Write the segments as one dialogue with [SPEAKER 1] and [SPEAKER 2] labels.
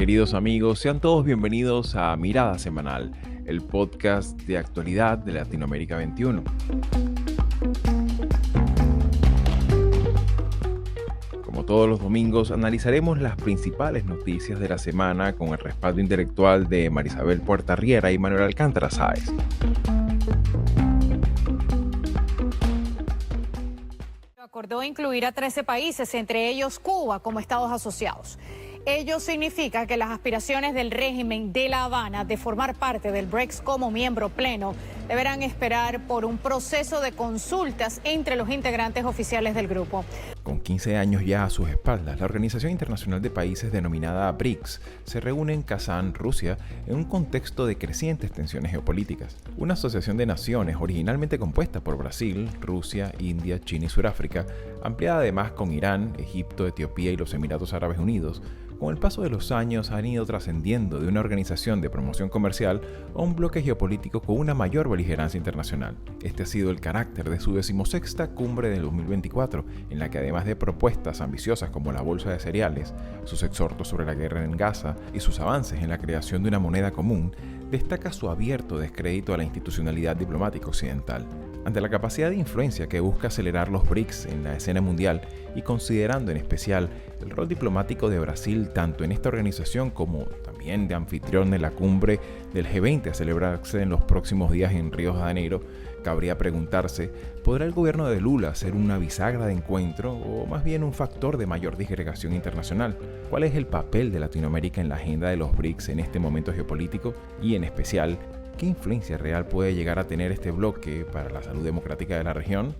[SPEAKER 1] Queridos amigos, sean todos bienvenidos a Mirada Semanal, el podcast de actualidad de Latinoamérica 21. Como todos los domingos, analizaremos las principales noticias de la semana con el respaldo intelectual de Marisabel Puertarriera y Manuel Alcántara Sáez.
[SPEAKER 2] Acordó incluir a 13 países, entre ellos Cuba, como estados asociados. Ello significa que las aspiraciones del régimen de La Habana de formar parte del BRICS como miembro pleno deberán esperar por un proceso de consultas entre los integrantes oficiales del grupo.
[SPEAKER 1] Con 15 años ya a sus espaldas, la Organización Internacional de Países denominada BRICS se reúne en Kazán, Rusia, en un contexto de crecientes tensiones geopolíticas. Una asociación de naciones originalmente compuesta por Brasil, Rusia, India, China y Sudáfrica, ampliada además con Irán, Egipto, Etiopía y los Emiratos Árabes Unidos, con el paso de los años han ido trascendiendo de una organización de promoción comercial a un bloque geopolítico con una mayor beligerancia internacional. Este ha sido el carácter de su 16ª cumbre del 2024, en la que además de propuestas ambiciosas como la bolsa de cereales, sus exhortos sobre la guerra en Gaza y sus avances en la creación de una moneda común, destaca su abierto descrédito a la institucionalidad diplomática occidental. Ante la capacidad de influencia que busca acelerar los BRICS en la escena mundial y considerando en especial el rol diplomático de Brasil tanto en esta organización como también de anfitrión de la cumbre del G20 a celebrarse en los próximos días en Río de Janeiro, cabría preguntarse, ¿podrá el gobierno de Lula ser una bisagra de encuentro o más bien un factor de mayor disgregación internacional? ¿Cuál es el papel de Latinoamérica en la agenda de los BRICS en este momento geopolítico? Y en especial, ¿qué influencia real puede llegar a tener este bloque para la salud democrática de la región?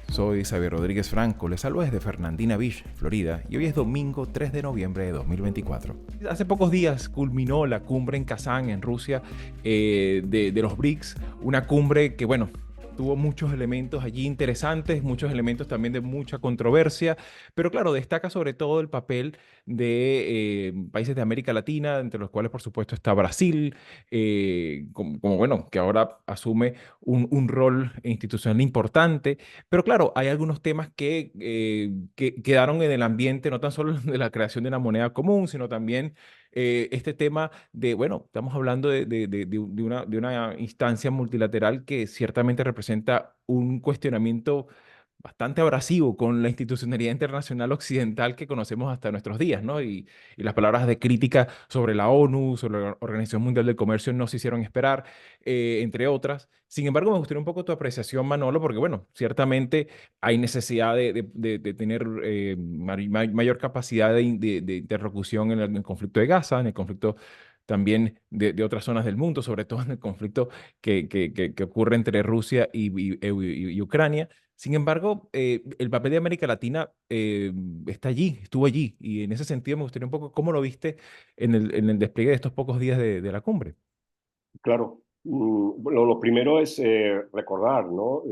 [SPEAKER 1] Soy Xavier Rodríguez Franco, les saludo desde Fernandina Beach, Florida, y hoy es domingo 3 de noviembre de 2024. Hace pocos días culminó la cumbre en Kazán, en Rusia, de los BRICS, una cumbre que, tuvo muchos elementos allí interesantes, muchos elementos también de mucha controversia, pero claro, destaca sobre todo el papel de países de América Latina, entre los cuales por supuesto está Brasil, que ahora asume un rol institucional importante, pero claro, hay algunos temas que quedaron en el ambiente, no tan solo de la creación de una moneda común, sino también este tema estamos hablando de una instancia multilateral que ciertamente representa un cuestionamiento bastante abrasivo con la institucionalidad internacional occidental que conocemos hasta nuestros días, ¿no? Y las palabras de crítica sobre la ONU, sobre la Organización Mundial del Comercio no se hicieron esperar, entre otras. Sin embargo, me gustaría un poco tu apreciación, Manolo, porque, ciertamente hay necesidad de tener mayor capacidad de interlocución en el conflicto de Gaza, en el conflicto también de otras zonas del mundo, sobre todo en el conflicto que ocurre entre Rusia y Ucrania. Sin embargo, el papel de América Latina está allí, estuvo allí, y en ese sentido me gustaría un poco cómo lo viste en el despliegue de estos pocos días de la cumbre.
[SPEAKER 3] Claro. Bueno, lo primero es recordar, ¿no?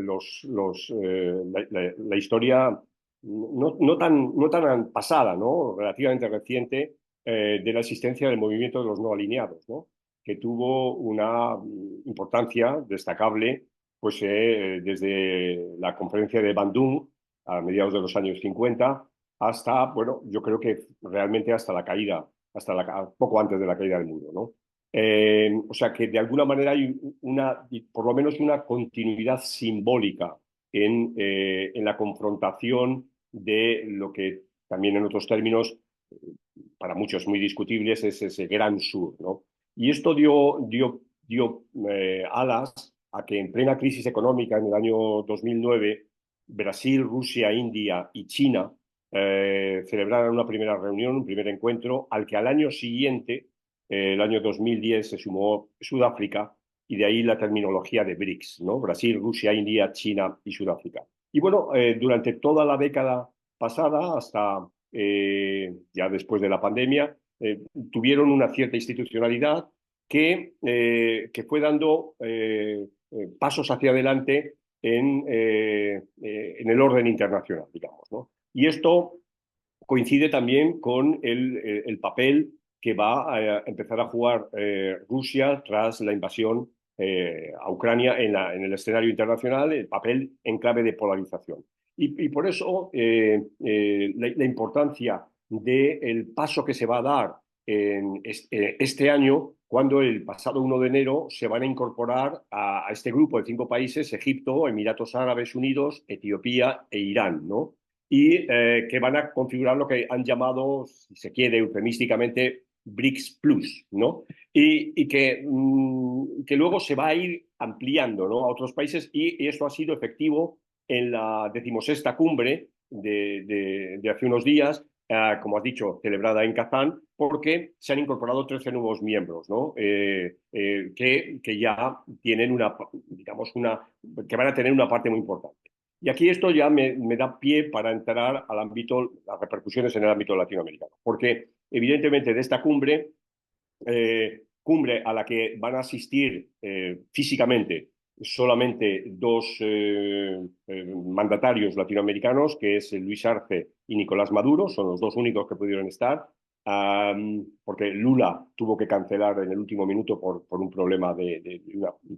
[SPEAKER 3] La historia no tan pasada, ¿no? Relativamente reciente, de la existencia del movimiento de los no alineados, ¿no? Que tuvo una importancia destacable pues, desde la conferencia de Bandung a mediados de los años 50 hasta, bueno, yo creo que realmente hasta la caída, poco antes de la caída del muro, ¿no? O sea que de alguna manera hay por lo menos una continuidad simbólica en la confrontación de lo que también en otros términos, para muchos muy discutibles, es ese gran sur, ¿no? Y esto dio alas a que en plena crisis económica en el año 2009, Brasil, Rusia, India y China celebraran una primera reunión, un primer encuentro, al que al año siguiente, el año 2010, se sumó Sudáfrica, y de ahí la terminología de BRICS, ¿no? Brasil, Rusia, India, China y Sudáfrica. Y bueno, durante toda la década pasada, hasta ya después de la pandemia, tuvieron una cierta institucionalidad que fue dando pasos hacia adelante en el orden internacional, digamos, ¿no? Y esto coincide también con el papel que va a empezar a jugar Rusia tras la invasión a Ucrania en el escenario internacional, el papel en clave de polarización. Y por eso la importancia del paso que se va a dar este año, cuando el pasado 1 de enero se van a incorporar a este grupo de 5 países: Egipto, Emiratos Árabes Unidos, Etiopía e Irán, ¿no? Y que van a configurar lo que han llamado, si se quiere, eufemísticamente, BRICS Plus, ¿no? Y que luego se va a ir ampliando, ¿no?, a otros países, y eso ha sido efectivo en la 16ª cumbre de hace unos días, como has dicho, celebrada en Kazán, porque se han incorporado 13 nuevos miembros, ¿no? Que ya tienen que van a tener una parte muy importante. Y aquí esto ya me da pie para entrar al ámbito, las repercusiones en el ámbito latinoamericano, porque evidentemente de esta cumbre a la que van a asistir físicamente solamente 2 mandatarios latinoamericanos, que es Luis Arce y Nicolás Maduro, son los 2 únicos que pudieron estar, porque Lula tuvo que cancelar en el último minuto por un problema de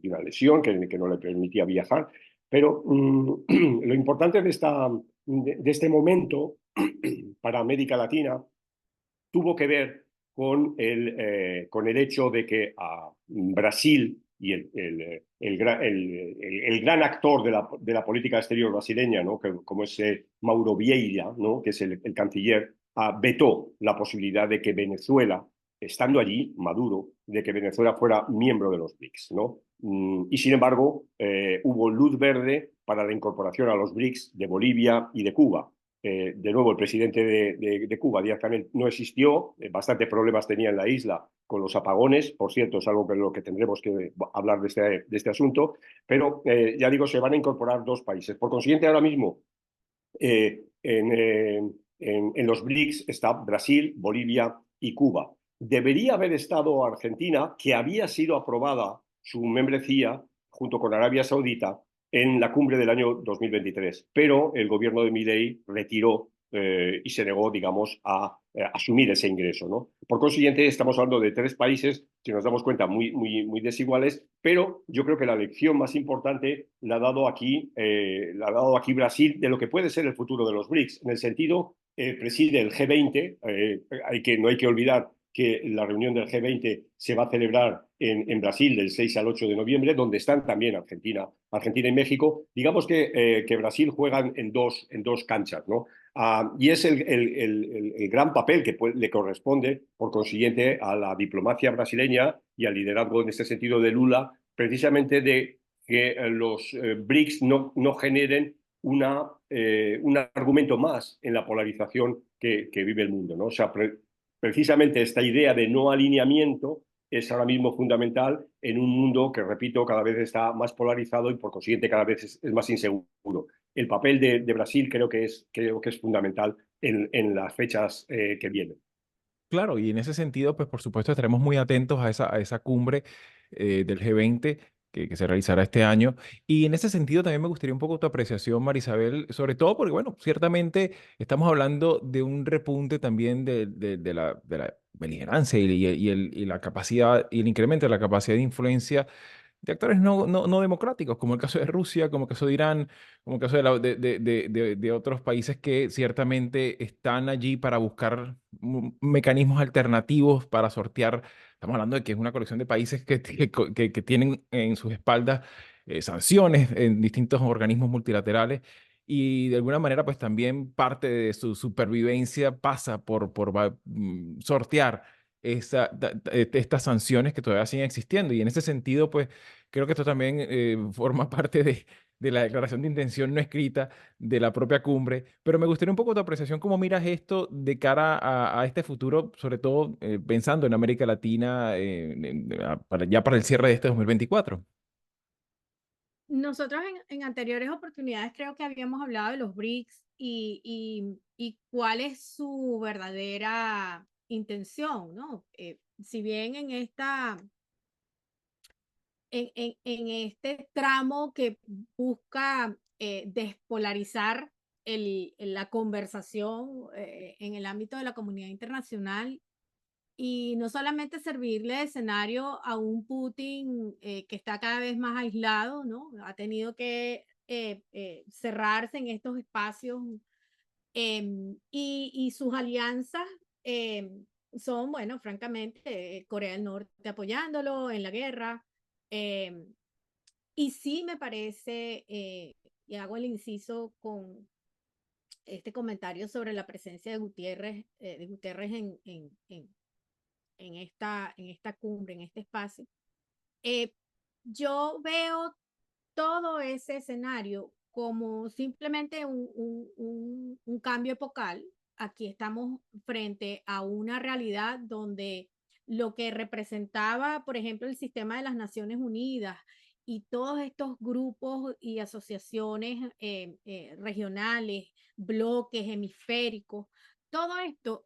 [SPEAKER 3] una lesión que no le permitía viajar. Pero lo importante de este momento para América Latina tuvo que ver con el hecho de que a Brasil y el gran actor de la política exterior brasileña, ¿no?, como es Mauro Vieira, ¿no?, que es el canciller, vetó la posibilidad de que Venezuela, estando allí Maduro, de que Venezuela fuera miembro de los BRICS, ¿no? Y sin embargo, hubo luz verde para la incorporación a los BRICS de Bolivia y de Cuba. De nuevo, el presidente de Cuba, Díaz-Canel, no existió. Bastantes problemas tenía en la isla con los apagones. Por cierto, es algo que lo que tendremos que hablar de este asunto. Pero ya digo, se van a incorporar 2 países. Por consiguiente, ahora mismo en los BRICS está Brasil, Bolivia y Cuba. Debería haber estado Argentina, que había sido aprobada su membresía junto con Arabia Saudita en la cumbre del año 2023, pero el gobierno de Milei retiró y se negó, digamos, a asumir ese ingreso, ¿no? Por consiguiente, estamos hablando de 3 países, si nos damos cuenta, muy desiguales, pero yo creo que la lección más importante la ha dado aquí Brasil, de lo que puede ser el futuro de los BRICS, en el sentido, preside el G20, no hay que olvidar que la reunión del G20 se va a celebrar en Brasil del 6 al 8 de noviembre, donde están también Argentina y México. Digamos que Brasil juega en dos canchas, ¿no? Y es el gran papel que le corresponde, por consiguiente, a la diplomacia brasileña y al liderazgo en este sentido de Lula, precisamente de que los BRICS no generen un argumento más en la polarización que vive el mundo, ¿no? O sea, precisamente esta idea de no alineamiento es ahora mismo fundamental en un mundo que, repito, cada vez está más polarizado y por consiguiente cada vez es más inseguro. El papel de Brasil creo que es fundamental en las fechas que vienen.
[SPEAKER 1] Claro, y en ese sentido, pues por supuesto estaremos muy atentos a esa cumbre del G20 que se realizará este año. Y en ese sentido también me gustaría un poco tu apreciación, Marisabel, sobre todo porque, bueno, ciertamente estamos hablando de un repunte también de la beligerancia y la capacidad y el incremento de la capacidad de influencia de actores no democráticos, como el caso de Rusia, como el caso de Irán, como el caso de otros países que ciertamente están allí para buscar mecanismos alternativos para sortear. Estamos hablando de que es una colección de países que tienen en sus espaldas sanciones en distintos organismos multilaterales. Y de alguna manera, pues también parte de su supervivencia pasa por sortear estas sanciones que todavía siguen existiendo. Y en ese sentido, pues creo que esto también forma parte de la declaración de intención no escrita de la propia cumbre, pero me gustaría un poco tu apreciación, cómo miras esto de cara a este futuro, sobre todo pensando en América Latina, ya para el cierre de este 2024.
[SPEAKER 4] Nosotros en anteriores oportunidades creo que habíamos hablado de los BRICS y cuál es su verdadera intención, ¿no? Si bien en este tramo que busca despolarizar la conversación en el ámbito de la comunidad internacional y no solamente servirle de escenario a un Putin que está cada vez más aislado, ¿no? Ha tenido que cerrarse en estos espacios y sus alianzas. bueno, francamente, Corea del Norte apoyándolo en la guerra. Y sí me parece, y hago el inciso con este comentario sobre la presencia de Guterres en esta cumbre, en este espacio. Yo veo todo ese escenario como simplemente un cambio epocal. Aquí estamos frente a una realidad donde lo que representaba, por ejemplo, el sistema de las Naciones Unidas y todos estos grupos y asociaciones regionales, bloques hemisféricos, todo esto,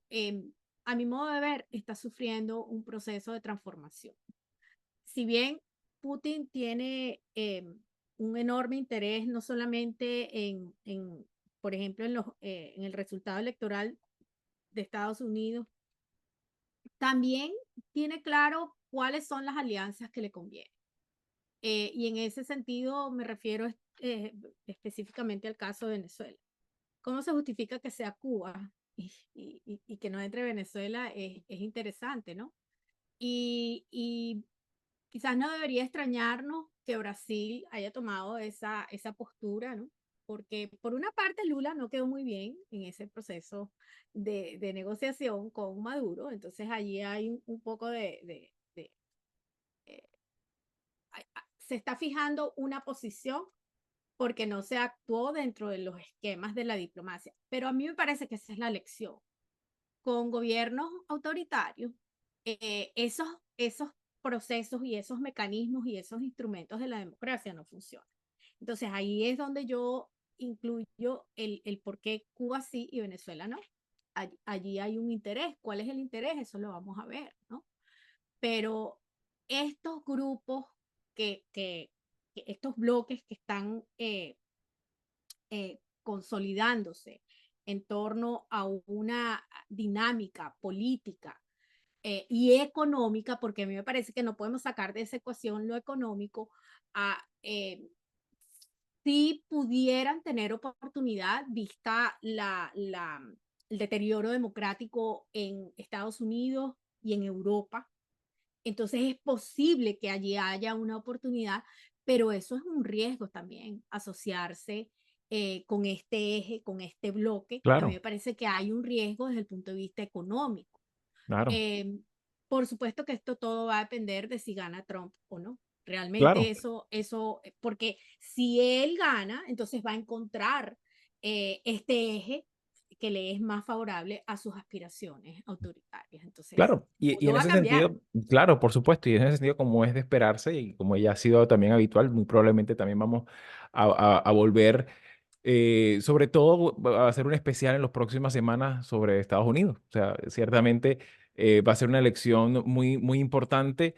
[SPEAKER 4] a mi modo de ver, está sufriendo un proceso de transformación. Si bien Putin tiene un enorme interés no solamente por ejemplo, en el resultado electoral de Estados Unidos, también tiene claro cuáles son las alianzas que le convienen. Y en ese sentido me refiero específicamente al caso de Venezuela. ¿Cómo se justifica que sea Cuba y que no entre Venezuela? Es interesante, ¿no? Y quizás no debería extrañarnos que Brasil haya tomado esa postura, ¿no? Porque por una parte Lula no quedó muy bien en ese proceso de negociación con Maduro, entonces allí hay un poco eh, se está fijando una posición porque no se actuó dentro de los esquemas de la diplomacia. Pero a mí me parece que esa es la lección. Con gobiernos autoritarios, esos procesos y esos mecanismos y esos instrumentos de la democracia no funcionan. Entonces ahí es donde yo incluyo el por qué Cuba sí y Venezuela no. Allí hay un interés. ¿Cuál es el interés? Eso lo vamos a ver, ¿no? Pero estos grupos, que estos bloques que están consolidándose en torno a una dinámica política y económica, porque a mí me parece que no podemos sacar de esa ecuación lo económico, si pudieran tener oportunidad vista el deterioro democrático en Estados Unidos y en Europa. Entonces es posible que allí haya una oportunidad, pero eso es un riesgo también, asociarse con este eje, con este bloque. A mí
[SPEAKER 1] Claro,
[SPEAKER 4] me parece que hay un riesgo desde el punto de vista económico.
[SPEAKER 1] claro,
[SPEAKER 4] Eh, por supuesto que esto todo va a depender de si gana Trump o no. Realmente
[SPEAKER 1] claro.
[SPEAKER 4] porque si él gana, entonces va a encontrar este eje que le es más favorable a sus aspiraciones autoritarias. Entonces,
[SPEAKER 1] Claro, y
[SPEAKER 4] todo
[SPEAKER 1] en
[SPEAKER 4] va a
[SPEAKER 1] ese
[SPEAKER 4] cambiar.
[SPEAKER 1] sentido, claro, por supuesto, y en ese sentido, como es de esperarse y como ya ha sido también habitual, muy probablemente también vamos a volver, sobre todo a hacer un especial en las próximas semanas sobre Estados Unidos. O sea, ciertamente va a ser una elección muy, muy importante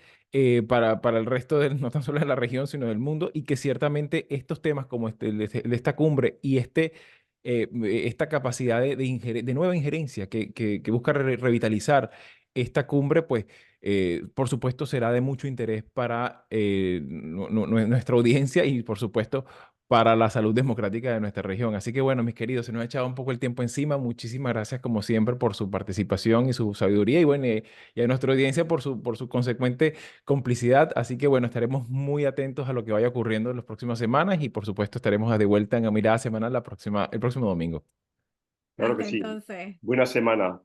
[SPEAKER 1] para el resto no tan solo de la región, sino del mundo, y que ciertamente estos temas como de esta cumbre y esta capacidad de nueva injerencia que busca revitalizar esta cumbre, pues, por supuesto, será de mucho interés para nuestra audiencia y, por supuesto, para la salud democrática de nuestra región. Así que, bueno, mis queridos, se nos ha echado un poco el tiempo encima. Muchísimas gracias, como siempre, por su participación y su sabiduría y, bueno, y a nuestra audiencia por su consecuente complicidad. Así que, bueno, estaremos muy atentos a lo que vaya ocurriendo en las próximas semanas y, por supuesto, estaremos de vuelta en la mirada semanal el próximo domingo.
[SPEAKER 3] Claro que
[SPEAKER 4] Hasta
[SPEAKER 3] sí.
[SPEAKER 4] entonces.
[SPEAKER 3] Buena semana.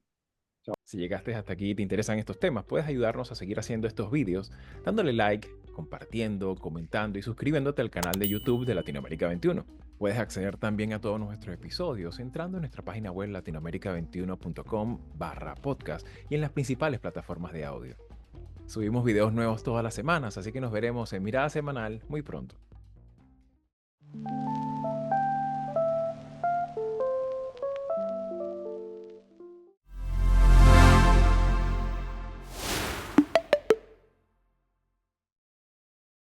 [SPEAKER 1] Si llegaste hasta aquí y te interesan estos temas, puedes ayudarnos a seguir haciendo estos vídeos dándole like, compartiendo, comentando y suscribiéndote al canal de YouTube de Latinoamérica 21. Puedes acceder también a todos nuestros episodios entrando en nuestra página web latinoamerica21.com/podcast y en las principales plataformas de audio. Subimos videos nuevos todas las semanas, así que nos veremos en Mirada Semanal muy pronto.